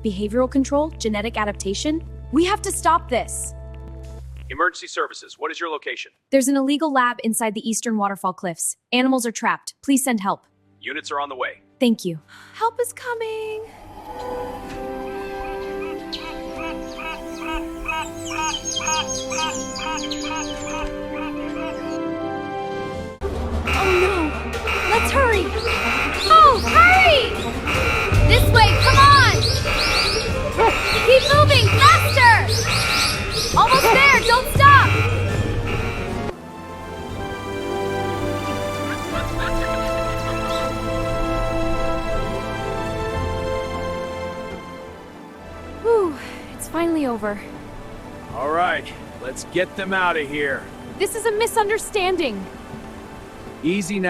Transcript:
behavioral control, genetic adaptation. We have to stop this. Emergency services, what is your location? There's an illegal lab inside the Eastern Waterfall cliffs. Animals are trapped. Please send help. Units are on the way. Thank you. Help is coming. Oh no! Let's hurry! Oh, hurry! This way, come on! Keep moving, faster! Almost there, don't stop! Whew, it's finally over. All right, let's get them out of here. This is a misunderstanding. Easy now.